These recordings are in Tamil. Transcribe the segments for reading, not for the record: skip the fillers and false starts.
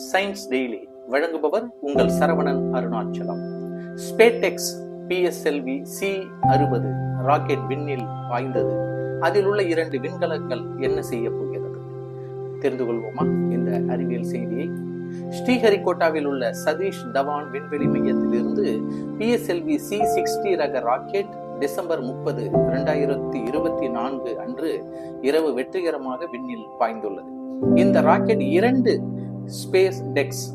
சயின்ஸ் டெய்லி வழங்குபவர் உங்கள் Saravanan Arunachalam. SpaDeX PSLV C-60 rocket விண்ணில் பாய்ந்தது. அதில் உள்ள 2 விண்கலங்கள் என்ன செய்ய போகிறது? தெரிந்து கொள்வோமா இந்த அறிவியல் செய்தியை? ஸ்ரீஹரிகோட்டாவில் உள்ள சதீஷ் தவான் விண்வெளி மையத்தில் இருந்து PSLV C-60 ரக ராக்கெட் டிசம்பர் 30, 2024 அன்று இரவு வெற்றிகரமாக விண்ணில் பாய்ந்துள்ளது. இந்த ராக்கெட் 2 ஸ்பேஸ் டெக்ஸ்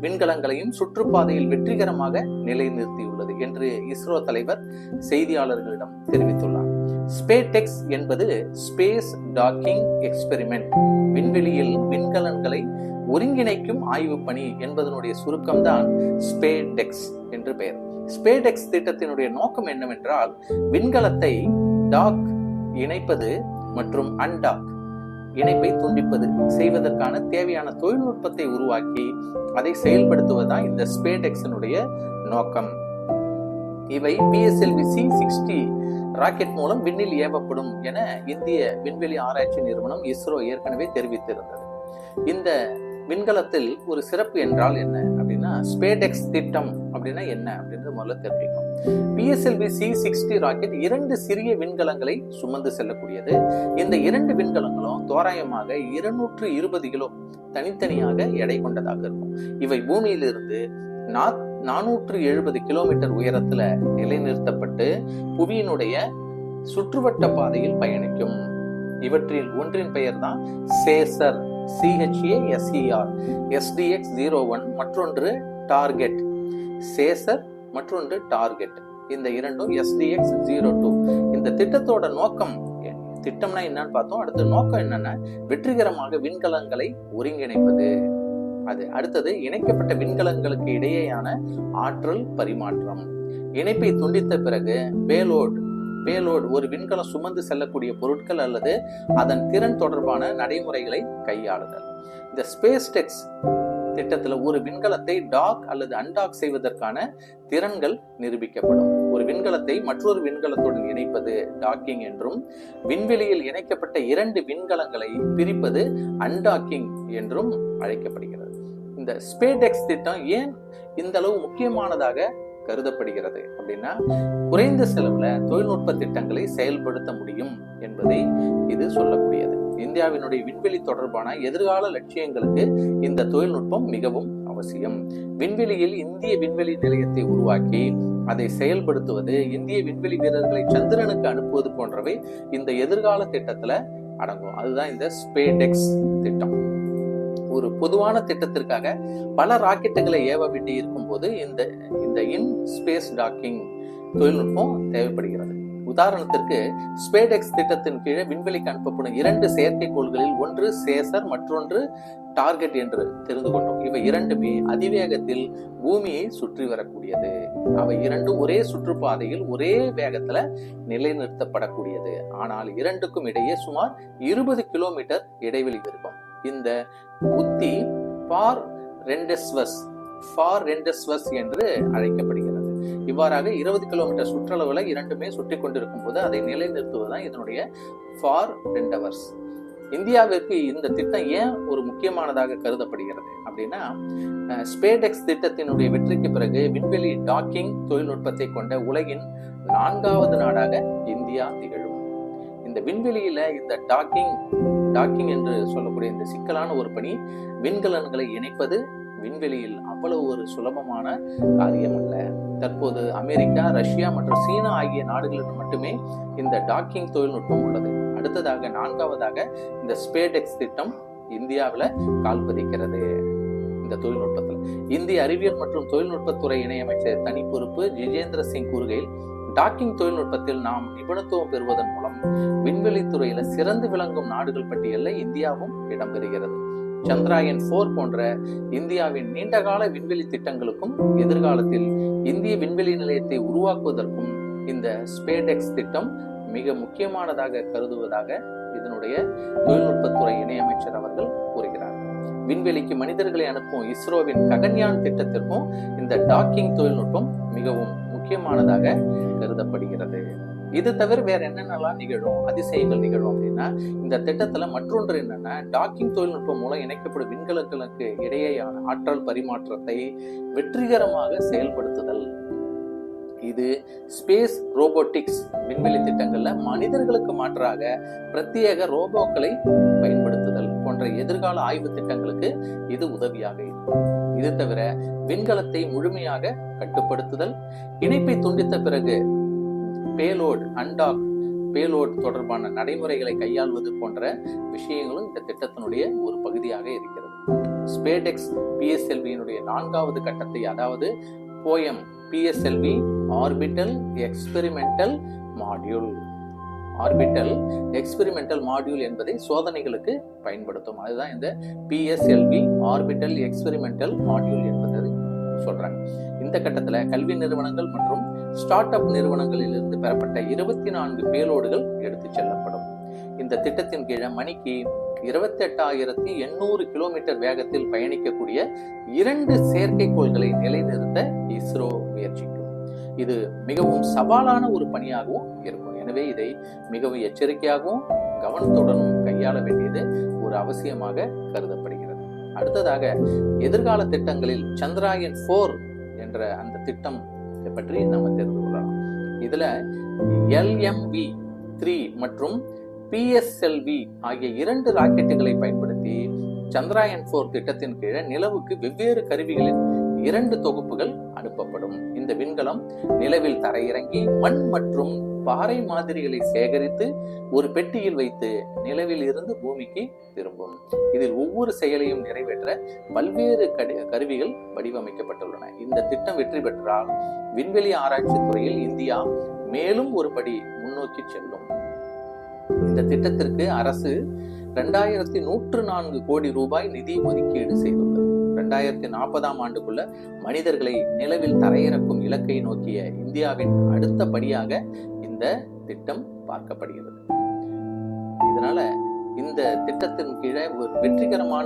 விண்கலங்களையும் சுற்றுப்பாதையில் வெற்றிகரமாக நிலைநிறுத்தியுள்ளது என்று இஸ்ரோ தலைவர் செய்தியாளர்களிடம் தெரிவித்துள்ளார். ஸ்பேடெக்ஸ் என்பது ஸ்பேஸ் டாக்கிங் எக்ஸ்பெரிமெண்ட், விண்வெளியில் விண்கலன்களை ஒருங்கிணைக்கும் ஆய்வு பணி என்பதனுடைய சுருக்கம்தான் ஸ்பேடெக்ஸ் என்று பெயர். ஸ்பேடெக்ஸ் திட்டத்தினுடைய நோக்கம் என்னவென்றால், விண்கலத்தை டாக் இணைப்பது மற்றும் அன்டாக் இணைப்பை துண்டிப்பது செய்வதற்கான தேவையான தொழில்நுட்பத்தை உருவாக்கி அதை செயல்படுத்துவதுதான் இந்த ஸ்பேடெக்ஸினுடைய நோக்கம். இவை PSLV C-60 ராக்கெட் மூலம் விண்ணில் ஏவப்படும் என இந்திய விண்வெளி ஆராய்ச்சி நிறுவனம் இஸ்ரோ ஏற்கனவே தெரிவித்திருந்தது. இந்த விண்கலத்தில் ஒரு சிறப்பு என்றால் என்ன அப்படின்னா, ஸ்பேடெக்ஸ் திட்டம் அப்படின்னா என்ன அப்படின்றது முதல்ல தெரிஞ்சுக்கணும். PSLV C-60 ராக்கெட் 2 சிறிய விண்கலங்களை சுமந்து செல்லக்கூடியது. இந்த 2 விண்கலங்களும் தோராயமாக 220 கிலோ தனித்தனியாக எடை கொண்டதாக இருக்கும். இவை பூமியிலிருந்து 470 கிலோமீட்டர் உயரத்துல நிலைநிறுத்தப்பட்டு புவியினுடைய சுற்றுவட்ட பாதையில் பயணிக்கும். இவற்றில் ஒன்றின் பெயர் தான் சேசர், CHASER, SDX-01, மற்றொன்று டார்கெட். சேசர் மற்றொன்று டார்கெட், இந்த இரண்டும் SDX-02. இந்த திட்டத்தோட நோக்கம், திட்டம்னா என்னன்னு பார்த்தோம். அடுத்த நோக்கம் என்னன்னா, வெற்றிகரமாக விண்கலங்களை ஒருங்கிணைப்பது. அது அடுத்தது இணைக்கப்பட்ட விண்கலங்களுக்கு இடையேயான ஆற்றல் பரிமாற்றம். இணைப்பை துண்டித்த பிறகு பேலோட் ஒரு விண்கலம் சுமந்து செல்லக்கூடிய பொருட்கள் அல்லது அதன் திறன் தொடர்பான நடைமுறைகளை கையாளுதல். இந்த ஸ்பேஸ்டெக்ஸ் திட்டத்துல ஒரு விண்கலத்தை டாக் அல்லது அன்டாக் செய்வதற்கான திறன்கள் நிரூபிக்கப்படும். ஒரு விண்கலத்தை மற்றொரு விண்கலத்துடன் இணைப்பது டாக்கிங் என்றும், விண்வெளியில் இணைக்கப்பட்ட 2 விண்கலங்களை பிரிப்பது அன்டாக்கிங் என்றும் அழைக்கப்படுகிறது. இந்த ஸ்பேடெக்ஸ் திட்டம் ஏன் இந்த அளவு முக்கியமானதாக கருதப்படுகிறது அப்படின்னா, குறைந்த செலவுல தொழில்நுட்ப திட்டங்களை செயல்படுத்த முடியும் என்பதை இது சொல்லக்கூடியது. இந்தியாவினுடைய விண்வெளி தொடர்பான எதிர்கால லட்சியங்களுக்கு இந்த தொழில்நுட்பம் மிகவும் அவசியம். விண்வெளியில் இந்திய விண்வெளி நிலையத்தை உருவாக்கி அதை செயல்படுத்துவது, இந்திய விண்வெளி வீரர்களை சந்திரனுக்கு அனுப்புவது போன்றவை இந்த எதிர்கால திட்டத்துல அடங்கும். அதுதான் இந்த ஸ்பேடெக்ஸ் திட்டம். ஒரு பொதுவான திட்டத்திற்காக பல ராக்கெட்டுகளை ஏவ வேண்டி இருக்கும் போது இந்த இன் ஸ்பேஸ் டாக்கிங் தொழில்நுட்பம் தேவைப்படுகிறது. உதாரணத்திற்கு, ஸ்பேடெக்ஸ் திட்டத்தின் கீழே விண்வெளிக்கு அனுப்பப்படும் 2 செயற்கைக்கோள்களில் ஒன்று சேசர், மற்றொன்று டார்கெட் என்று தெரிந்து கொண்டோம். இவை இரண்டுமே அதிவேகத்தில் பூமியை சுற்றி வரக்கூடியது. அவை இரண்டும் ஒரே சுற்றுப்பாதையில் ஒரே வேகத்துல நிலைநிறுத்தப்படக்கூடியது. ஆனால் இரண்டுக்கும் இடையே சுமார் 20 கிலோமீட்டர் இடைவெளி இருக்கும். இந்த உத்தி ஃபார் ரெண்டஸ்வஸ் என்று அழைக்கப்படுகிறது. இவ்வாறாக 20 கிலோமீட்டர் சுற்றளவுல இரண்டுமே சுற்றி கொண்டிருக்கும் போது அதை நிலைநிறுத்துவதுதான் இதனுடைய ஃபார் ரெண்டவர்ஸ். இந்தியாவிற்கு இந்த திட்டம் ஏன் ஒரு முக்கியமானதாக கருதப்படுகிறது அப்படின்னா, ஸ்பேடெக்ஸ் திட்டத்தினுடைய வெற்றிக்கு பிறகு விண்வெளி டாக்கிங் தொழில்நுட்பத்தை கொண்ட உலகின் 4வது நாடாக இந்தியா திகழும். இந்த விண்வெளியில இந்த டாக்கிங் என்று சொல்லக்கூடிய இந்த சிக்கலான ஒரு பணி, விண்கலன்களை இணைப்பது விண்வெளியில் அவ்வளவு ஒரு சுலபமான காரியம் அல்ல. தற்போது அமெரிக்கா, ரஷ்யா மற்றும் சீனா ஆகிய நாடுகளிடம் மட்டுமே இந்த டாக்கிங் தொழில்நுட்பம் உள்ளது. அடுத்ததாக 4வதாக இந்த ஸ்பேடெக்ஸ் திட்டம் இந்தியாவில் கால் பதிக்கிறது. இந்த தொழில்நுட்பத்தில் இந்திய அறிவியல் மற்றும் தொழில்நுட்பத்துறை இணையமைச்சர் தனி பொறுப்பு ஜிதேந்திர சிங் கூறுகையில், டாக்கிங் தொழில்நுட்பத்தில் நாம் நிபுணத்துவம் பெறுவதன் மூலம் விண்வெளி துறையில சிறந்து விளங்கும் நாடுகள் பட்டியலில் இந்தியாவும் இடம்பெறுகிறது. சந்திராயன் 4 போன்ற இந்தியாவின் நீண்டகால விண்வெளி திட்டங்களுக்கும் எதிர்காலத்தில் இந்திய விண்வெளி நிலையத்தை உருவாக்குவதற்கும் இந்த ஸ்பேடெக்ஸ் திட்டம் மிக முக்கியமானதாக கருதுவதாக இதனுடைய தொழில்நுட்பத்துறை இணையமைச்சர் அவர்கள் கூறுகிறார். விண்வெளிக்கு மனிதர்களை அனுப்பும் இஸ்ரோவின் ககன்யான் திட்டத்திற்கும் இந்த டாக்கிங் தொழில்நுட்பம் மிகவும் முக்கியமானதாக கருதப்படுகிறது. இது தவிர வேற என்னென்னலாம் நிகழும், அதிசயங்கள் நிகழும் அப்படின்னா, இந்த திட்டத்துல மற்றொன்று என்னன்னா, டாக்கிங் தொழில்நுட்பம் மூலம் இணைக்கப்படும் விண்கலங்களுக்கு இடையேயான ஆற்றல் பரிமாற்றத்தை வெற்றிகரமாக செயல்படுத்துதல். இது ஸ்பேஸ் ரோபோட்டிக்ஸ் விண்வெளி திட்டங்கள்ல மனிதர்களுக்கு மாற்றாக பிரத்யேக ரோபோக்களை பயன்படுத்துதல் போன்ற எதிர்கால ஆய்வு திட்டங்களுக்கு இது உதவியாக இருக்கும். இது தவிர விண்கலத்தை முழுமையாக கட்டுப்படுத்துதல், இணைப்பை துண்டித்த பிறகு பேலோட் அன்டாக் பேலோட் தொடர்பான நடைமுறைகளை கையாள்வது போன்ற விஷயங்களும் இந்த திட்டத்தினுடைய ஒரு பகுதியாக இருக்கிறது. ஸ்பேடெக்ஸ் பிஎஸ்எல்வியினுடைய 4வது கட்டத்தை, அதாவது poem PSLV orbital experimental module, orbital experimental module என்பதை சோதனைகளுக்கு பயன்படுத்தும். அதுதான் இந்த பிஎஸ்எல்வி ஆர்பிட்டல் எக்ஸ்பெரிமெண்டல் மாடியூல் என்பதை சொல்றாங்க. இந்த கட்டத்துல கல்வி நிறுவனங்கள் மற்றும் ஸ்டார்ட் அப் நிறுவனங்களில் இருந்து பெறப்பட்ட 24 பேலோடுகள் எடுத்து செல்லப்படும். இந்த திட்டத்தின் கீழே மணிக்கு 28,800 கிலோமீட்டர் வேகத்தில் பயணிக்கக்கூடிய 2 செயற்கைக்கோள்களை நிலைநிறுத்த இஸ்ரோ முயற்சிக்கும். இது மிகவும் சவாலான ஒரு பணியாகவும் இருக்கும். எனவே இதை மிகவும் எச்சரிக்கையாகவும் கவனத்துடனும் கையாள வேண்டியது ஒரு அவசியமாக கருதப்படுகிறது. அடுத்ததாக எதிர்கால திட்டங்களில் சந்திராயன் 4 என்ற அந்த திட்டம் பற்றி நம்ம தெரிந்து கொள்ளலாம். இதுல LMV-3 மற்றும் PSLV ஆகிய 2 ராக்கெட்டுகளை பயன்படுத்தி சந்திராயன் 4 திட்டத்தின் கீழே நிலவுக்கு வெவ்வேறு கருவிகளின் 2 தொகுப்புகள் அனுப்பப்படும். இந்த விண்கலம் நிலவில் தரையிறங்கி மண் மற்றும் பாறை மாதிரிகளை சேகரித்து ஒரு பெட்டியில் வைத்து நிலவில் இருந்து பூமிக்கு திரும்பும். இதில் ஒவ்வொரு செயலையும் நிறைவேற்ற பல்வேறு கருவிகள் வடிவமைக்கப்பட்டுள்ளன. இந்த திட்டம் வெற்றி பெற்றால் விண்வெளி ஆராய்ச்சி துறையில் இந்தியா மேலும் ஒரு படி முன்னோக்கி செல்லும். இந்த திட்டத்திற்கு அரசு 2104 கோடி ரூபாய் நிதி ஒதுக்கீடு செய்துள்ளது. 2040ஆம் ஆண்டுக்குள்ள மனிதர்களை நிலவில் தரையிறக்கும் இலக்கை நோக்கிய இந்தியாவின் அடுத்த படியாக இந்த திட்டம் பார்க்கப்படுகிறது. இதனால இந்த திட்டத்தின் கீழே ஒரு வெற்றிகரமான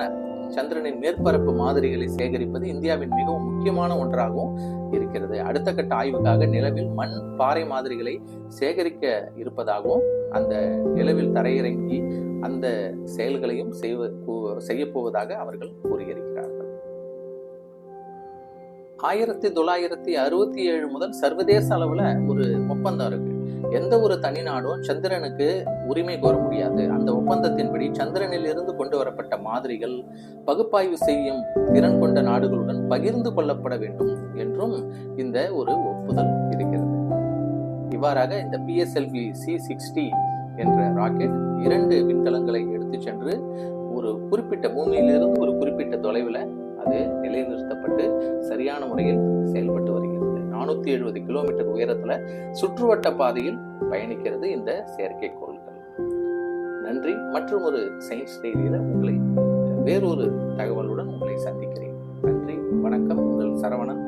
சந்திரனின் மேற்பரப்பு மாதிரிகளை சேகரிப்பது இந்தியாவின் மிகவும் முக்கியமான ஒன்றாகவும் இருக்கிறது. அடுத்த கட்ட ஆய்வுக்காக நிலவில் மண் பாறை மாதிரிகளை சேகரிக்க இருப்பதாகவும் அந்த நிலவில் தரையிறங்கி அந்த செயல்களையும் செய்ய போவதாக அவர்கள் கூறியிருக்கிறார்கள். 1967 முதல் சர்வதேச அளவுல ஒரு ஒப்பந்தம் இருக்கு. எந்த ஒரு தனி நாடும் சந்திரனுக்கு உரிமை கோர முடியாது. அந்த ஒப்பந்தத்தின்படி சந்திரனில் இருந்து கொண்டு வரப்பட்ட மாதிரிகள் பகுப்பாய்வு செய்யும் திறன் கொண்ட நாடுகளுடன் பகிர்ந்து கொள்ளப்பட வேண்டும் என்றும் இந்த ஒரு ஒப்புதல் இருக்கிறது. இவ்வாறாக இந்த PSLV C60 என்ற ராக்கெட் 2 விண்கலங்களை எடுத்து சென்று ஒரு குறிப்பிட்ட பூமியிலிருந்து ஒரு குறிப்பிட்ட தொலைவில் அது நிலைநிறுத்தப்பட்டு சரியான முறையில் செயல்பட்டு வருகிறது. 470 கிலோமீட்டர் உயரத்துல சுற்றுவட்ட பாதையில் பயணிக்கிறது இந்த செயற்கைக்கோள்கள். நன்றி. மற்றும் ஒரு சயின்ஸ் டெய்லியில உங்களை வேறொரு தகவலுடன் உங்களை சந்திக்கிறேன். நன்றி, வணக்கம். உங்கள் சரவணன்.